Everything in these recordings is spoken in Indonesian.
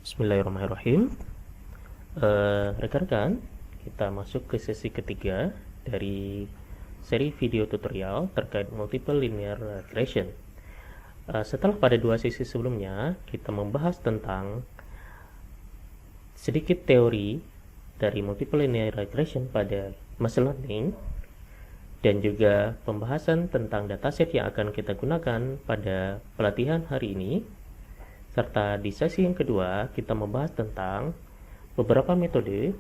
Bismillahirrahmanirrahim. Rekan-rekan, kita masuk ke sesi ketiga dari seri video tutorial terkait multiple linear regression. Setelah pada dua sesi sebelumnya kita membahas tentang sedikit teori dari multiple linear regression pada machine learning dan juga pembahasan tentang dataset yang akan kita gunakan pada pelatihan hari ini. Serta di sesi yang kedua, kita membahas tentang beberapa metode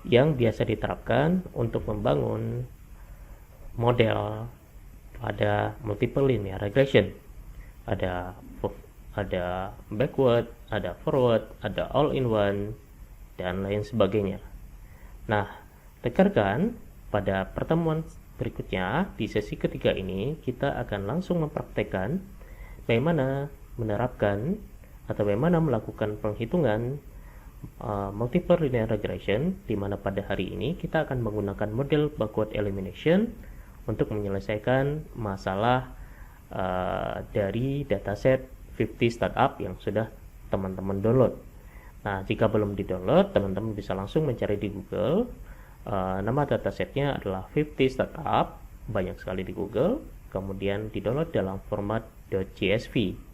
yang biasa diterapkan untuk membangun model pada multiple linear regression. Ada backward, ada forward, ada all-in-one, dan lain sebagainya. Nah, rekan-rekan, pada pertemuan berikutnya, di sesi ketiga ini, kita akan langsung mempraktekkan bagaimana menerapkan atau bagaimana melakukan penghitungan multiple linear regression, di mana pada hari ini kita akan menggunakan model backward elimination untuk menyelesaikan masalah dari dataset 50 startup yang sudah teman-teman download. Nah, jika belum di-download, teman-teman bisa langsung mencari di Google. Nama datasetnya adalah 50 startup, banyak sekali di Google, kemudian di-download dalam format .csv.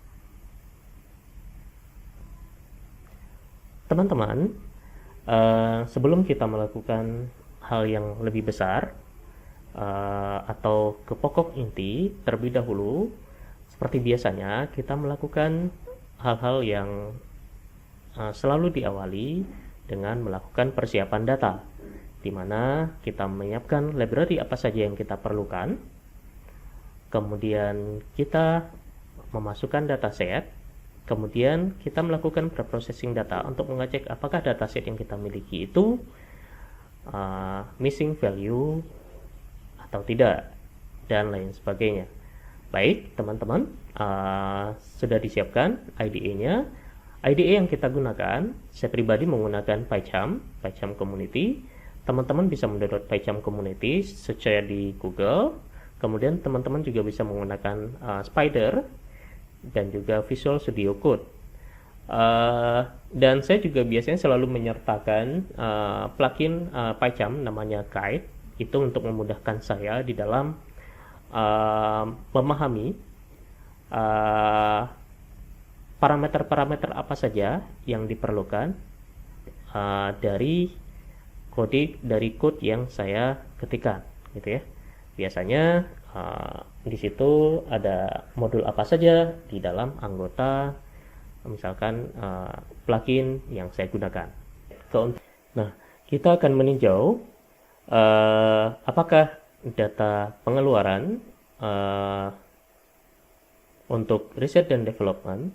Teman-teman, sebelum kita melakukan hal yang lebih besar atau ke pokok inti, terlebih dahulu, seperti biasanya kita melakukan hal-hal yang selalu diawali dengan melakukan persiapan data, di mana kita menyiapkan library apa saja yang kita perlukan, kemudian kita memasukkan dataset. Kemudian kita melakukan preprocessing data untuk mengecek apakah dataset yang kita miliki itu missing value atau tidak, dan lain sebagainya. Baik, teman-teman, sudah disiapkan IDE-nya. IDE yang kita gunakan, saya pribadi menggunakan PyCharm Community. Teman-teman bisa mendownload PyCharm Community secara di Google. Kemudian teman-teman juga bisa menggunakan Spider dan juga Visual Studio Code. Dan saya juga biasanya selalu menyertakan plugin PyCharm namanya Kite, itu untuk memudahkan saya di dalam memahami parameter-parameter apa saja yang diperlukan dari code yang saya ketikkan, gitu ya. Biasanya di situ ada modul apa saja di dalam anggota, misalkan plugin yang saya gunakan. Nah, kita akan meninjau apakah data pengeluaran untuk riset dan development,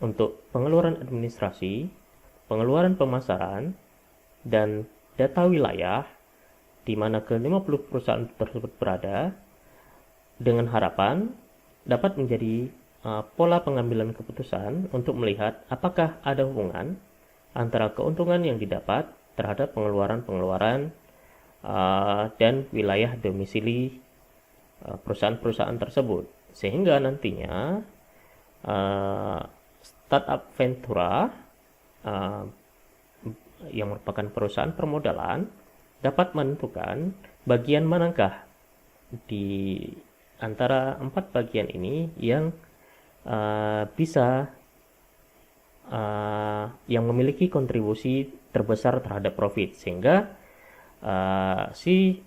untuk pengeluaran administrasi, pengeluaran pemasaran, dan data wilayah di mana ke-50 perusahaan tersebut berada, dengan harapan dapat menjadi pola pengambilan keputusan untuk melihat apakah ada hubungan antara keuntungan yang didapat terhadap pengeluaran-pengeluaran dan wilayah domisili perusahaan-perusahaan tersebut, sehingga nantinya startup Ventura yang merupakan perusahaan permodalan dapat menentukan bagian manakah di antara 4 bagian ini yang yang memiliki kontribusi terbesar terhadap profit, sehingga si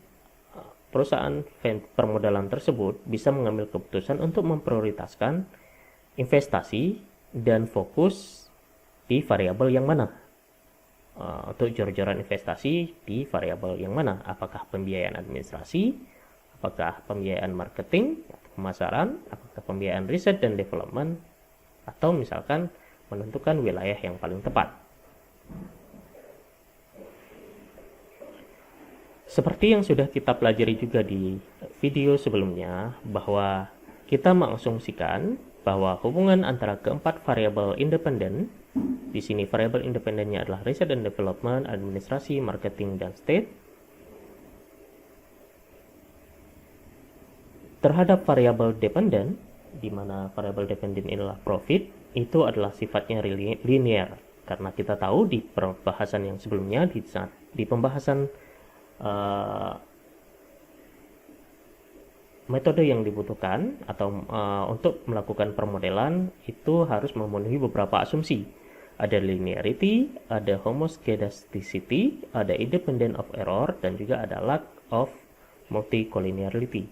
perusahaan permodalan tersebut bisa mengambil keputusan untuk memprioritaskan investasi dan fokus di variabel yang mana. Untuk jor-joran investasi di variabel yang mana, apakah pembiayaan administrasi, apakah pembiayaan marketing atau pemasaran, apakah pembiayaan riset dan development, atau misalkan menentukan wilayah yang paling tepat. Seperti yang sudah kita pelajari juga di video sebelumnya, bahwa kita mengasumsikan bahwa hubungan antara keempat variabel independen, di sini variabel independennya adalah riset dan development, administrasi, marketing, dan state, terhadap variabel dependen, di mana variabel dependen adalah profit, itu adalah sifatnya linear. Karena kita tahu di pembahasan yang sebelumnya, di pembahasan metode yang dibutuhkan atau untuk melakukan permodelan itu harus memenuhi beberapa asumsi. Ada linearity, ada homoscedasticity, ada independent of error, dan juga ada lack of multicollinearity.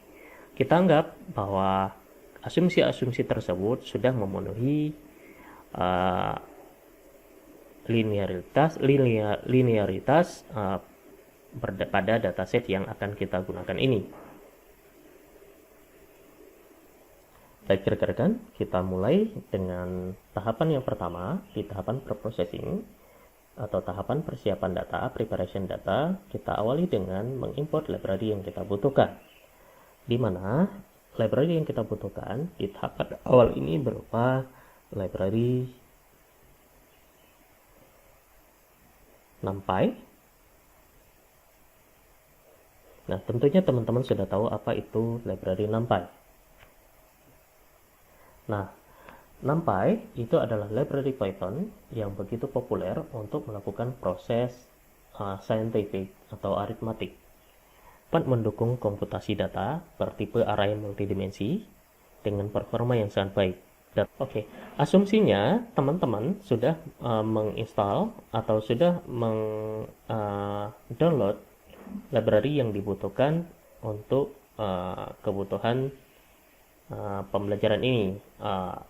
Kita anggap bahwa asumsi-asumsi tersebut sudah memenuhi linearitas pada dataset yang akan kita gunakan ini. Baik rekan-rekan, kita mulai dengan tahapan yang pertama. Di tahapan preprocessing atau tahapan persiapan data, preparation data, kita awali dengan mengimport library yang kita butuhkan, di mana library yang kita butuhkan di tahapan awal ini berupa library NumPy. Nah, tentunya teman-teman sudah tahu apa itu library NumPy. Nah, NumPy itu adalah library Python yang begitu populer untuk melakukan proses scientific atau aritmatik. Dapat mendukung komputasi data bertipe array multidimensi dengan performa yang sangat baik. Oke, asumsinya teman-teman sudah menginstal atau sudah download library yang dibutuhkan untuk kebutuhan pembelajaran ini.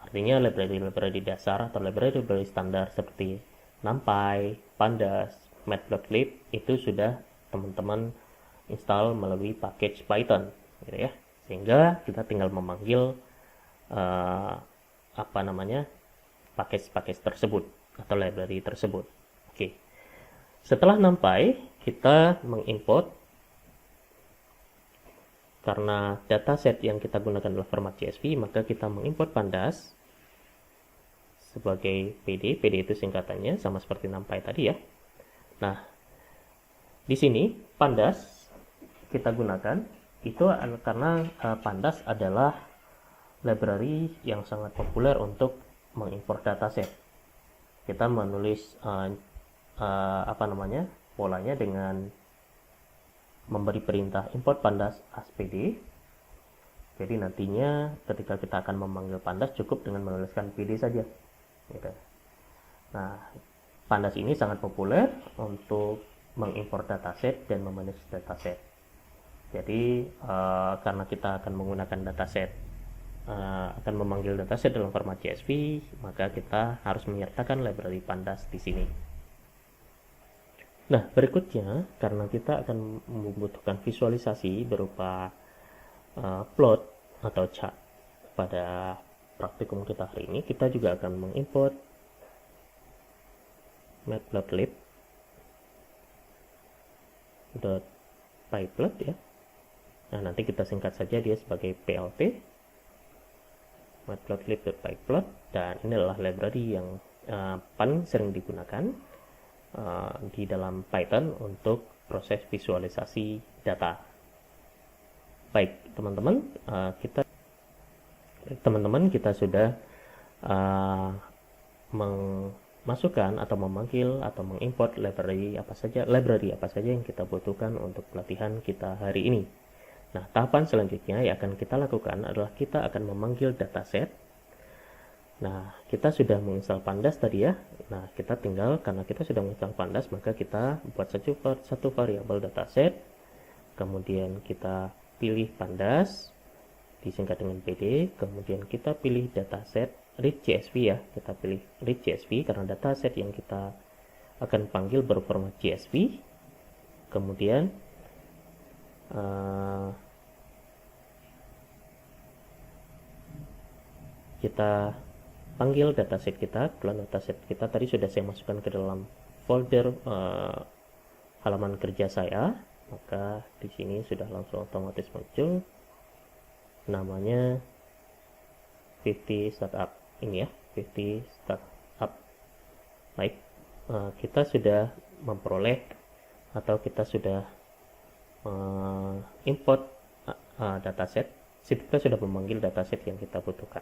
Artinya library dasar atau library standar seperti NumPy, Pandas, Matplotlib itu sudah teman-teman install melalui package Python, gitu ya. Sehingga kita tinggal memanggil package tersebut atau library tersebut. Oke. Setelah NumPy, kita mengimport. Karena dataset yang kita gunakan adalah format CSV, maka kita mengimport Pandas sebagai PD. PD itu singkatannya, sama seperti NumPy tadi ya. Nah, di sini Pandas kita gunakan itu karena Pandas adalah library yang sangat populer untuk mengimport dataset. Kita menulis polanya dengan memberi perintah import Pandas as PD. Jadi nantinya ketika kita akan memanggil Pandas cukup dengan menuliskan PD saja, gitu. Nah, Pandas ini sangat populer untuk mengimport dataset dan memanage dataset. Jadi karena kita akan menggunakan dataset, akan memanggil dataset dalam format CSV, maka kita harus menyertakan library Pandas di sini. Nah, berikutnya karena kita akan membutuhkan visualisasi berupa plot atau chart pada praktikum kita hari ini, kita juga akan mengimport matplotlib.pyplot ya. Nah, nanti kita singkat saja dia sebagai PLT, matplotlib.pyplot, dan ini adalah library yang paling sering digunakan di dalam Python untuk proses visualisasi data. Baik, teman-teman, kita sudah memasukkan atau memanggil atau mengimport library apa saja yang kita butuhkan untuk pelatihan kita hari ini. Nah, tahapan selanjutnya yang akan kita lakukan adalah kita akan memanggil dataset. Nah, kita sudah menginstal Pandas tadi ya. Nah, kita tinggal, karena kita sudah menginstal Pandas, maka kita buat satu variabel dataset. Kemudian kita pilih Pandas, disingkat dengan PD. Kemudian kita pilih dataset read CSV ya. Kita pilih read CSV karena dataset yang kita akan panggil berformat CSV. Kemudian kita panggil dataset kita. Kebetulan dataset kita tadi sudah saya masukkan ke dalam folder halaman kerja saya, maka di sini sudah langsung otomatis muncul namanya 50 startup ini ya, 50 startup. Baik, kita sudah memperoleh atau kita sudah import dataset. Kita sudah memanggil dataset yang kita butuhkan.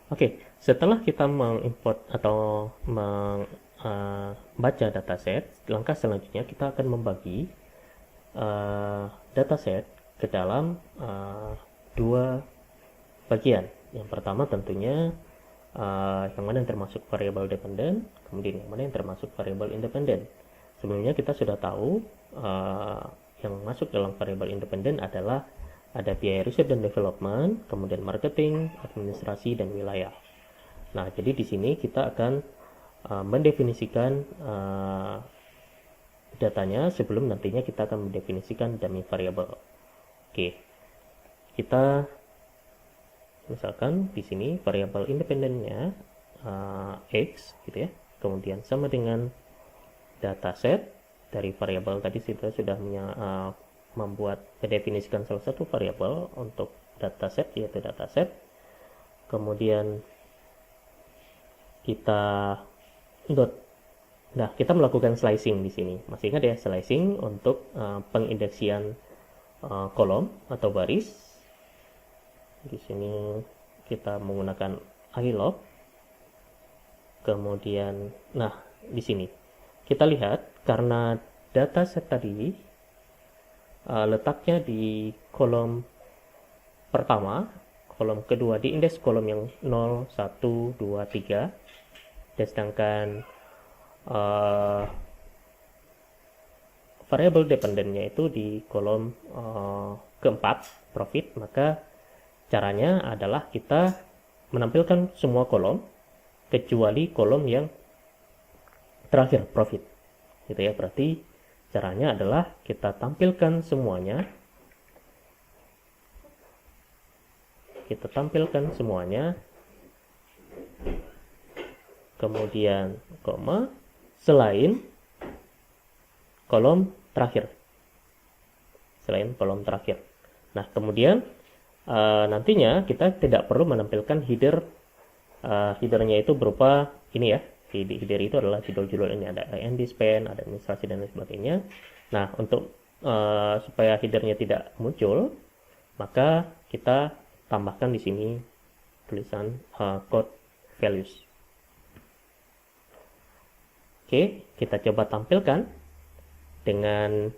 Oke, setelah kita mengimport atau membaca dataset, langkah selanjutnya kita akan membagi dataset ke dalam dua bagian. Yang pertama tentunya yang mana yang termasuk variabel dependent, kemudian yang mana yang termasuk variabel independent. Sebelumnya kita sudah tahu yang masuk dalam variabel independent adalah ada biaya riset dan development, kemudian marketing, administrasi, dan wilayah. Nah, jadi di sini kita akan mendefinisikan datanya sebelum nantinya kita akan mendefinisikan dummy variable. Oke, kita misalkan di sini variabel independennya x, gitu ya. Kemudian sama dengan dataset dari variabel tadi kita sudah mendefinisikan salah satu variabel untuk dataset, yaitu dataset. Kemudian kita kita melakukan slicing di sini. Masih ingat ya, slicing untuk pengindeksian kolom atau baris. Di sini kita menggunakan ilog. Kemudian, di sini kita lihat karena dataset tadi letaknya di kolom pertama, kolom kedua di indeks kolom yang 0, 1, 2, 3, dan sedangkan variabel dependentnya itu di kolom keempat, profit, maka caranya adalah kita menampilkan semua kolom kecuali kolom yang terakhir, profit, gitu ya. Berarti caranya adalah kita tampilkan semuanya, kemudian koma, selain kolom terakhir, Nah, kemudian nantinya kita tidak perlu menampilkan headernya itu berupa ini ya. Header itu adalah judul-judul, ini ada R&D spend, ada administrasi dan lain sebagainya. Nah, untuk supaya headernya tidak muncul, maka kita tambahkan di sini tulisan code values. Oke, kita coba tampilkan dengan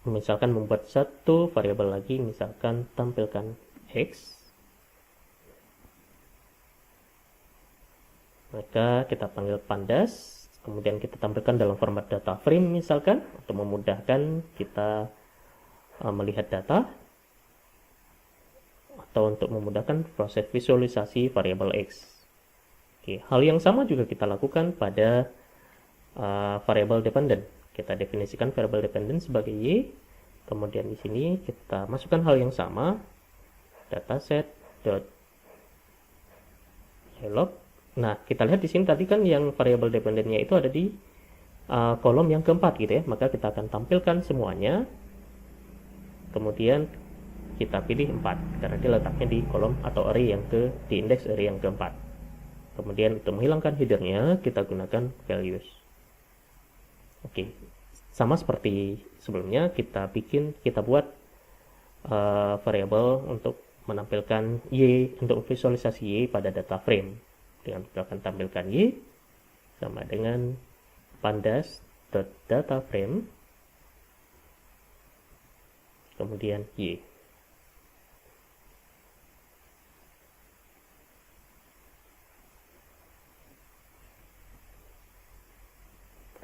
misalkan membuat satu variabel lagi, misalkan tampilkan x, maka kita panggil pandas, kemudian kita tampilkan dalam format data frame misalkan, untuk memudahkan kita melihat data, atau untuk memudahkan proses visualisasi variabel x. Oke, hal yang sama juga kita lakukan pada variabel dependent. Kita definisikan variabel dependent sebagai y, kemudian di sini kita masukkan hal yang sama, dataset.hello. Nah, kita lihat di sini tadi kan yang variabel dependentnya itu ada di kolom yang keempat, gitu ya. Maka kita akan tampilkan semuanya, kemudian kita pilih 4 karena dia letaknya di kolom atau array yang di indeks array yang keempat. Kemudian untuk menghilangkan headernya kita gunakan values. Oke, sama seperti sebelumnya kita buat variabel untuk menampilkan y, untuk visualisasi y pada data frame. Dengan kita akan tampilkan y sama dengan pandas.dataframe, kemudian y.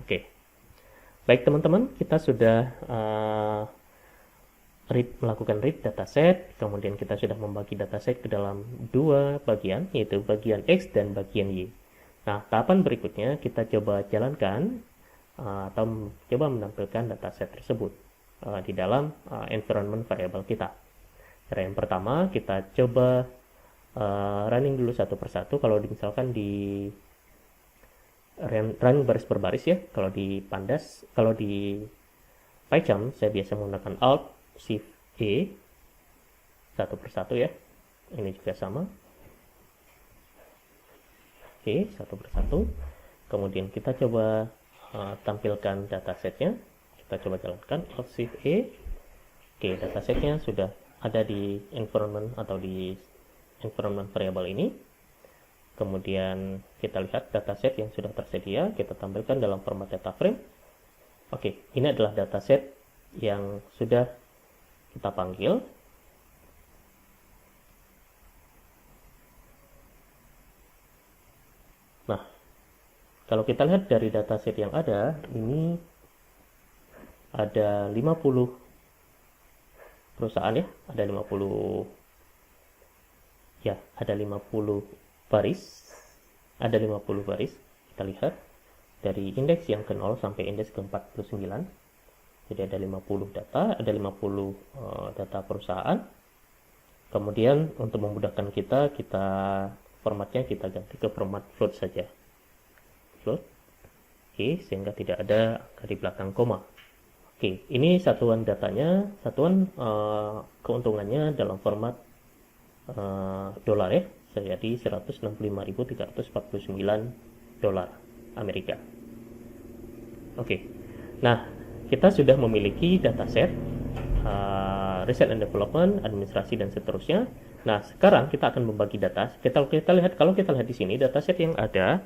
Oke, baik teman-teman, kita sudah melakukan read dataset, kemudian kita sudah membagi dataset ke dalam dua bagian, yaitu bagian X dan bagian Y. Nah, tahapan berikutnya kita coba jalankan atau coba menampilkan dataset tersebut di dalam environment variable kita. Cara yang pertama, kita coba running dulu satu persatu. Kalau misalkan di run baris per baris ya, kalau di pandas, kalau di PyCharm saya biasa menggunakan Alt Shift E satu persatu ya. Ini juga sama. Oke, satu persatu. Kemudian kita coba tampilkan datasetnya. Kita coba jalankan Alt Shift E. Oke, datasetnya sudah ada di environment atau di environment variable ini. Kemudian kita lihat dataset yang sudah tersedia, kita tampilkan dalam format data frame. Oke, ini adalah dataset yang sudah kita panggil. Nah, kalau kita lihat dari dataset yang ada, ini ada 50 perusahaan ya, ada 50 baris. Ada 50 baris. Kita lihat dari indeks yang ke 0 sampai indeks ke 49. Jadi ada 50 data, ada 50 data perusahaan. Kemudian untuk memudahkan kita formatnya kita ganti ke format float saja. Float. Oke, sehingga tidak ada angka di belakang koma. Oke, ini satuan datanya, satuan keuntungannya dalam format dolar ya. Jadi 165.349 dolar Amerika. Oke. Nah, kita sudah memiliki dataset research and development, administrasi dan seterusnya. Nah, sekarang kita akan membagi data. Kalau kita lihat di sini dataset yang ada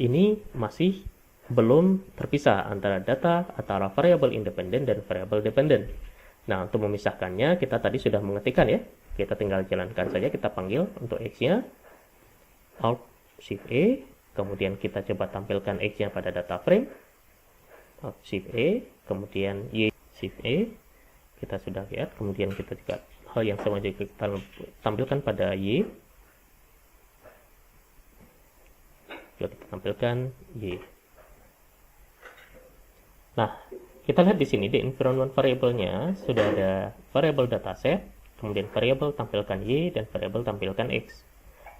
ini masih belum terpisah antara data antara variabel independen dan variabel dependen. Nah, untuk memisahkannya kita tadi sudah mengetikkan ya. Kita tinggal jalankan saja, kita panggil untuk X-nya Alt Shift E, kemudian kita coba tampilkan X-nya pada data frame. Alt Shift E, kemudian Y Shift E. Kita sudah lihat, kemudian kita juga hal yang sama juga kita tampilkan pada Y. Kita tampilkan Y. Nah, kita lihat di sini di environment variable-nya sudah ada variable dataset, kemudian variabel tampilkan Y dan variabel tampilkan X.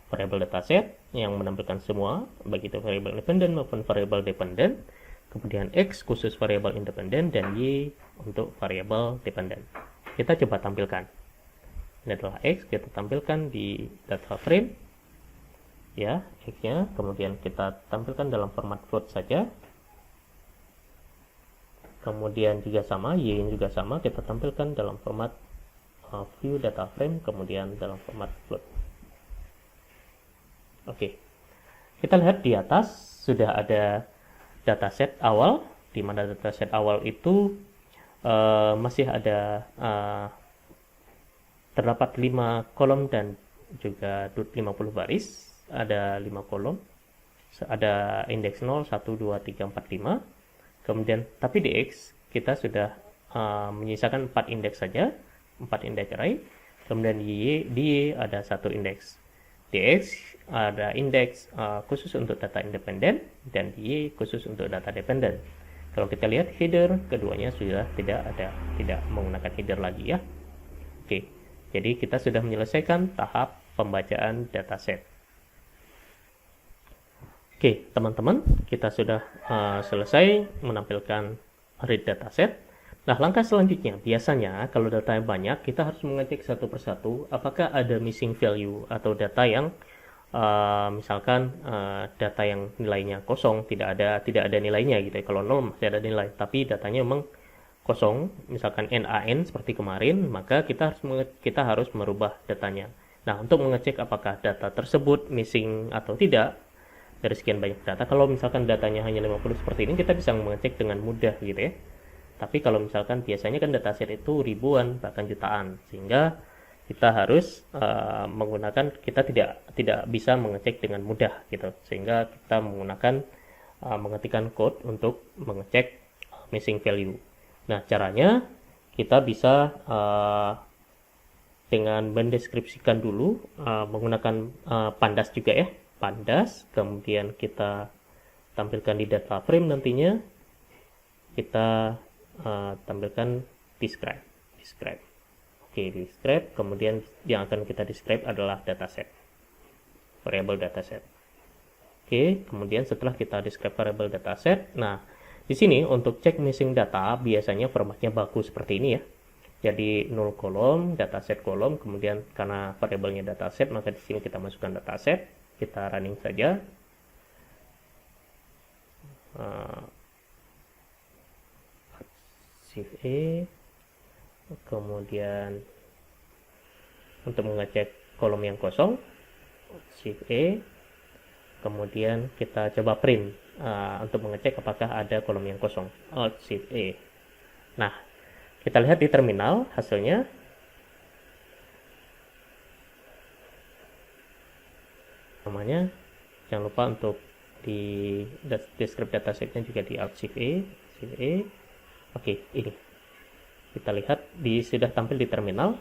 Variabel dataset yang menampilkan semua, baik itu variabel independen maupun variabel dependen. Kemudian X khusus variabel independen dan Y untuk variabel dependen. Kita coba tampilkan. Ini adalah X, kita tampilkan di data frame. Ya, X-nya, kemudian kita tampilkan dalam format float saja. Kemudian juga sama, Y juga sama, kita tampilkan dalam format view data frame, kemudian dalam format float. Oke, kita lihat di atas sudah ada dataset awal, di mana dataset awal itu masih ada terdapat 5 kolom dan juga 50 baris, ada 5 kolom, ada indeks 0, 1, 2, 3, 4, 5. Kemudian tapi di X kita sudah menyisakan 4 indeks saja, 4 indeks array. Kemudian di Y ada 1 indeks. Di X ada indeks khusus untuk data independen dan di Y khusus untuk data dependen. Kalau kita lihat header keduanya sudah tidak menggunakan header lagi ya. Oke. Jadi kita sudah menyelesaikan tahap pembacaan dataset. Oke, teman-teman, kita sudah selesai menampilkan read dataset. Nah, langkah selanjutnya, biasanya kalau datanya banyak, kita harus mengecek satu persatu apakah ada missing value atau data yang misalkan data yang nilainya kosong, tidak ada nilainya gitu ya. Kalau 0 masih ada nilai, tapi datanya memang kosong, misalkan NaN seperti kemarin, maka kita harus merubah datanya. Nah, untuk mengecek apakah data tersebut missing atau tidak dari sekian banyak data, kalau misalkan datanya hanya 50 seperti ini, kita bisa mengecek dengan mudah gitu ya. Tapi kalau misalkan biasanya kan dataset itu ribuan bahkan jutaan, sehingga kita harus kita tidak bisa mengecek dengan mudah gitu, sehingga kita menggunakan mengetikkan code untuk mengecek missing value. Nah, caranya kita bisa dengan mendeskripsikan dulu menggunakan pandas juga ya, pandas, kemudian kita tampilkan di data frame, nantinya kita tampilkan describe. Oke, describe, kemudian yang akan kita describe adalah dataset, variable dataset. Oke, kemudian setelah kita describe variable dataset, nah di sini untuk cek missing data biasanya formatnya bagus seperti ini ya. Jadi 0 kolom, dataset kolom, kemudian karena variabelnya dataset maka di sini kita masukkan dataset, kita running saja. Shift E, kemudian untuk mengecek kolom yang kosong, Shift E, kemudian kita coba print untuk mengecek apakah ada kolom yang kosong, Alt Shift E. Nah, kita lihat di terminal hasilnya. Namanya jangan lupa untuk di descript datasetnya juga di Alt Shift E, Shift E. Oke, ini kita lihat sudah tampil di terminal.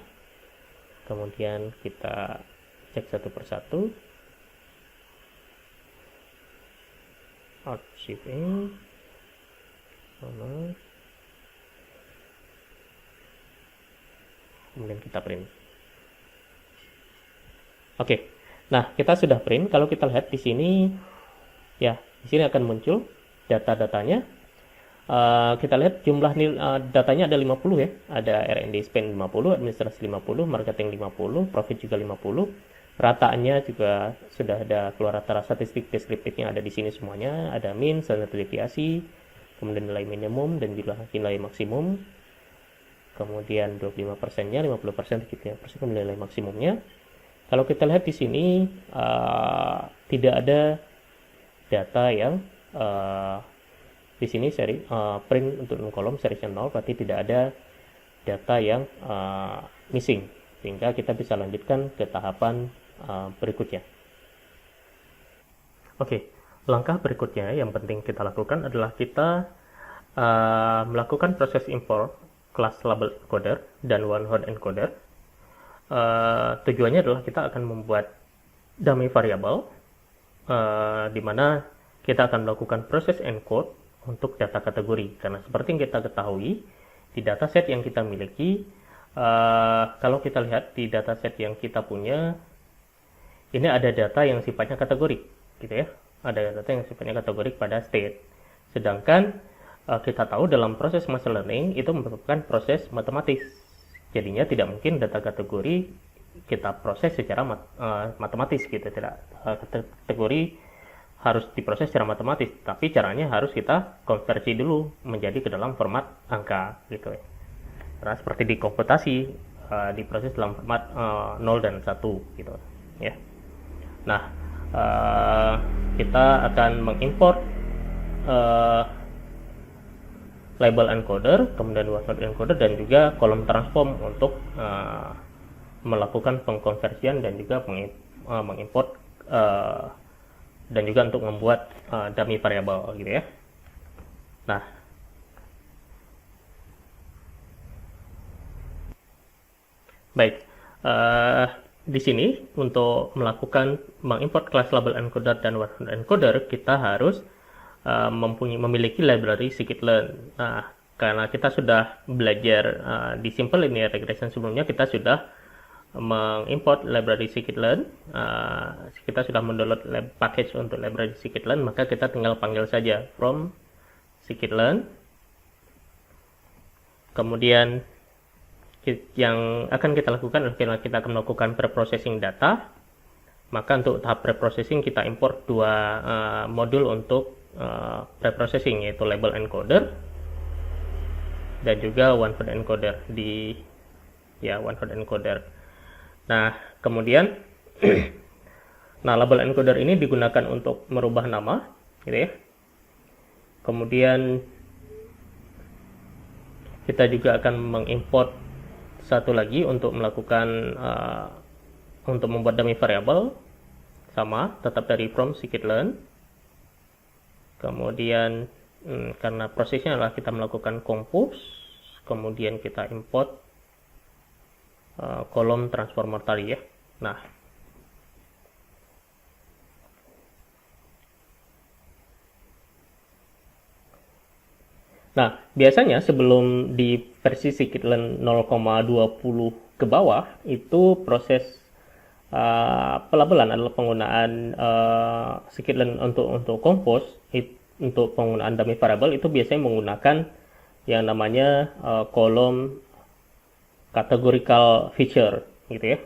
Kemudian kita cek satu persatu. Alt Shift E, kemudian kita print. Oke, nah kita sudah print. Kalau kita lihat di sini, ya di sini akan muncul data-datanya. Kita lihat jumlah datanya ada 50 ya. Ada R&D spend 50, administrasi 50, marketing 50, profit juga 50. Rataannya juga sudah ada keluar rata statistik deskriptifnya ada di sini semuanya. Ada min, standar deviasi, kemudian nilai minimum dan juga nilai maksimum. Kemudian 25%-nya, 50%, 73%, kemudian nilai maksimumnya. Kalau kita lihat di sini tidak ada data yang di sini print untuk kolom seriesnya 0, berarti tidak ada data yang missing, sehingga kita bisa lanjutkan ke tahapan berikutnya. Oke, langkah berikutnya yang penting kita lakukan adalah kita melakukan proses import class label encoder dan one hot encoder. Tujuannya adalah kita akan membuat dummy variable di mana kita akan melakukan proses encode untuk data kategori, karena seperti yang kita ketahui di dataset yang kita miliki, kalau kita lihat di dataset yang kita punya ini ada data yang sifatnya kategori gitu ya, ada data yang sifatnya kategori pada state, sedangkan kita tahu dalam proses machine learning itu merupakan proses matematis, jadinya tidak mungkin data kategori kita proses secara matematis gitu, tidak kategori harus diproses secara matematis, tapi caranya harus kita konversi dulu menjadi ke dalam format angka gitu ya. Karena seperti di komputasi diproses dalam format 0 dan 1 gitu ya. Nah, kita akan mengimport label encoder, kemudian one hot encoder dan juga kolom transform untuk melakukan pengkonversian dan juga mengimport dan juga untuk membuat dummy variable gitu ya. Nah, baik, di sini untuk melakukan mengimport class label encoder dan one hot encoder kita harus memiliki library scikit-learn. Nah, karena kita sudah belajar di simple linear regression sebelumnya, kita sudah mengimport library scikit-learn, kita sudah mendownload package untuk library scikit-learn, maka kita tinggal panggil saja from scikit-learn. Kemudian yang akan kita lakukan adalah kita akan melakukan preprocessing data. Maka untuk tahap preprocessing kita import dua modul untuk preprocessing, yaitu label encoder dan juga one hot encoder one hot encoder. Nah, kemudian label encoder ini digunakan untuk merubah nama gitu ya. Kemudian kita juga akan mengimport satu lagi untuk melakukan untuk membuat dummy variable, sama tetap dari from scikit-learn. Kemudian karena prosesnya adalah kita melakukan compose, kemudian kita import kolom transformer tadi ya. Nah, biasanya sebelum di versi scikit-learn 0,20 ke bawah itu proses pelabelan adalah penggunaan scikit-learn untuk compose, untuk penggunaan dummy variable itu biasanya menggunakan yang namanya kolom categorical feature gitu ya.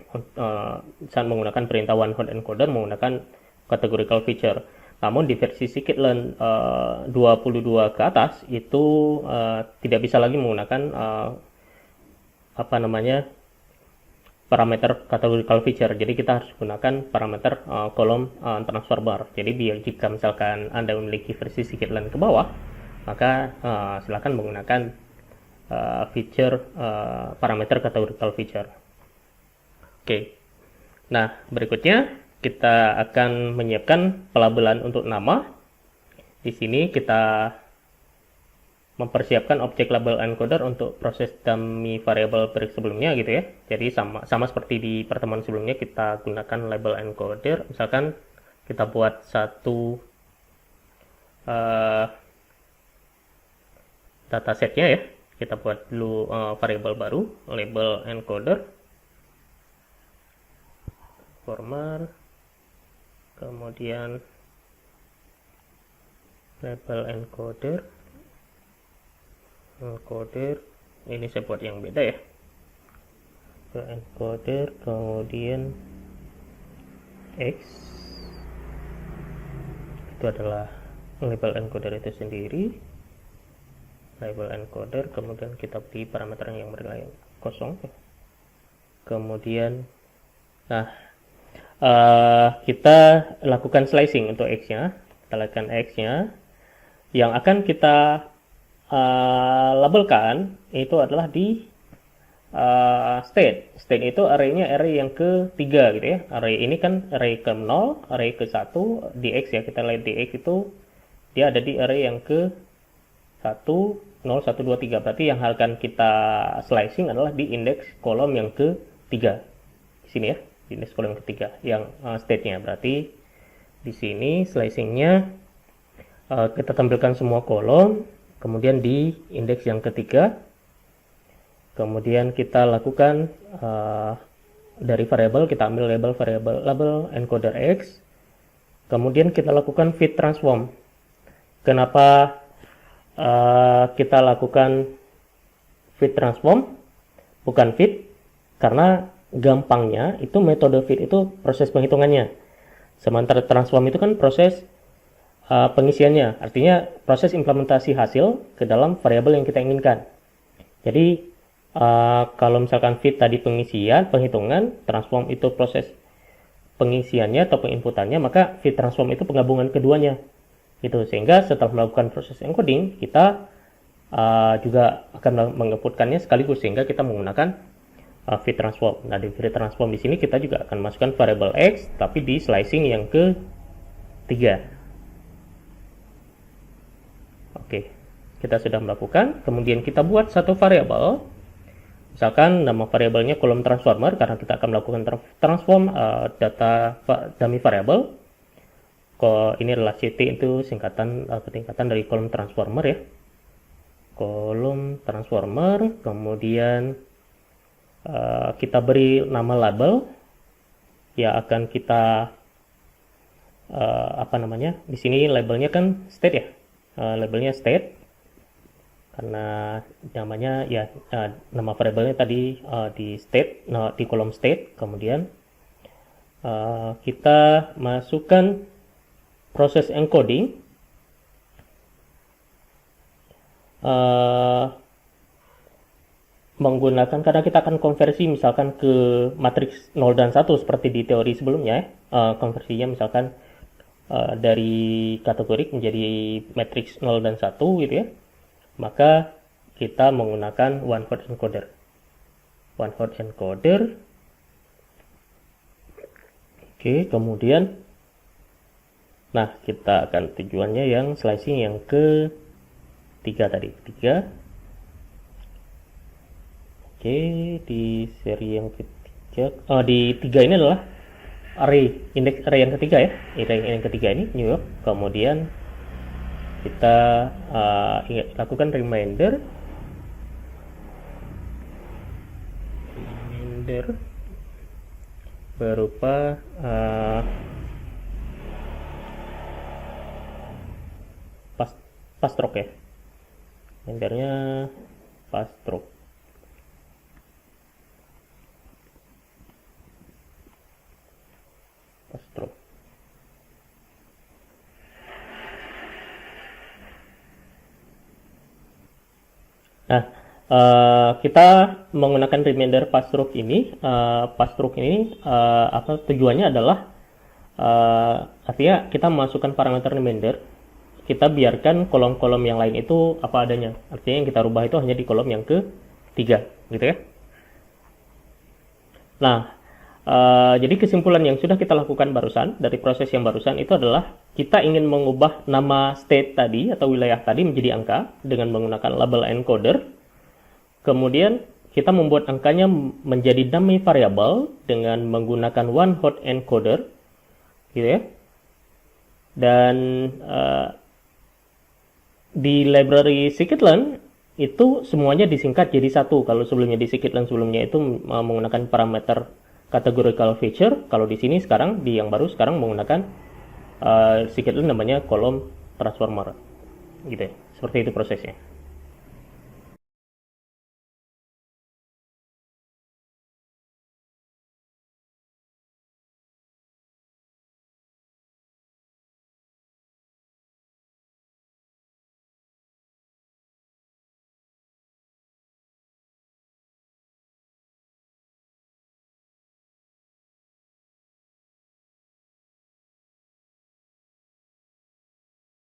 Saat menggunakan perintah one hot encoder menggunakan categorical feature. Namun di versi scikit-learn 22 ke atas itu tidak bisa lagi menggunakan apa namanya, parameter categorical feature. Jadi kita harus gunakan parameter kolom transformer. Jadi biar jika misalkan Anda memiliki versi sedikit lain ke bawah, maka silakan menggunakan feature parameter categorical feature. Oke. Nah, berikutnya kita akan menyiapkan pelabelan untuk nama. Di sini kita mempersiapkan objek label encoder untuk proses dummy variable break sebelumnya gitu ya. Jadi sama seperti di pertemuan sebelumnya, kita gunakan label encoder. Misalkan kita buat satu datasetnya ya. Kita buat dulu variable baru, label encoder, former, kemudian label encoder, ini saya buat yang beda ya, encoder, kemudian X, itu adalah label encoder itu sendiri, label encoder, kemudian kita beri parameter yang berlain kosong, kemudian kita lakukan slicing untuk X nya, kita lakukan X nya, yang akan kita labelkan itu adalah di state itu array-nya array yang ketiga gitu ya. Array ini kan array ke 0, array ke 1 di X ya, kita lihat di X itu dia ada di array yang ke 1, 0, 1, 2, 3. Berarti yang akan kita slicing adalah di indeks kolom yang ketiga di sini ya, di indeks kolom yang ketiga yang state-nya. Berarti di sini slicing-nya kita tampilkan semua kolom, kemudian di indeks yang ketiga, kemudian kita lakukan dari variabel, kita ambil label encoder X, kemudian kita lakukan fit transform. Kenapa kita lakukan fit transform bukan fit? Karena gampangnya itu metode fit itu proses penghitungannya, sementara transform itu kan proses pengisiannya, artinya proses implementasi hasil ke dalam variabel yang kita inginkan. Jadi kalau misalkan fit tadi penghitungan, transform itu proses pengisiannya atau penginputannya, maka fit transform itu penggabungan keduanya. Gitu, sehingga setelah melakukan proses encoding, kita juga akan menginputkannya sekaligus, sehingga kita menggunakan fit transform. Nah, di fit transform di sini kita juga akan masukkan variabel X, tapi di slicing yang ketiga. Oke, kita sudah melakukan. Kemudian kita buat satu variabel. Misalkan nama variabelnya kolom transformer, karena kita akan melakukan transform data dummy variable. Ini adalah CT, itu ketingkatan dari kolom transformer ya. Kolom transformer, kemudian kita beri nama label ya, akan kita di sini labelnya kan state ya. Labelnya state karena namanya ya, nama variabelnya tadi di state, di kolom state. Kemudian kita masukkan proses encoding menggunakan, karena kita akan konversi misalkan ke matriks 0 dan 1 seperti di teori sebelumnya ya. Konversinya misalkan dari kategorik menjadi matriks 0 dan 1 gitu ya, maka kita menggunakan one hot encoder. Oke, kemudian kita akan tujuannya yang slicing yang ketiga tadi, ketiga. Oke, di seri yang ketiga, di 3 ini adalah indeks array yang ketiga ya, array yang ketiga ini New York. Kemudian kita lakukan reminder berupa pastroke ya, remindernya pastroke. Nah, Kita menggunakan remainder passthrough ini. Tujuannya adalah artinya kita masukkan parameter remainder, kita biarkan kolom-kolom yang lain itu apa adanya. Artinya yang kita rubah itu hanya di kolom yang ketiga, gitu ya. Nah, jadi kesimpulan yang sudah kita lakukan barusan dari proses yang barusan itu adalah kita ingin mengubah nama state tadi atau wilayah tadi menjadi angka dengan menggunakan label encoder. Kemudian kita membuat angkanya menjadi dummy variable dengan menggunakan one hot encoder, gitu ya. Dan di library scikit-learn itu semuanya disingkat jadi satu. Kalau sebelumnya di scikit-learn sebelumnya itu menggunakan parameter categorical feature, kalau di sini sekarang di yang baru sekarang menggunakan scikit-learn namanya kolom transformer, gitu ya. Seperti itu prosesnya.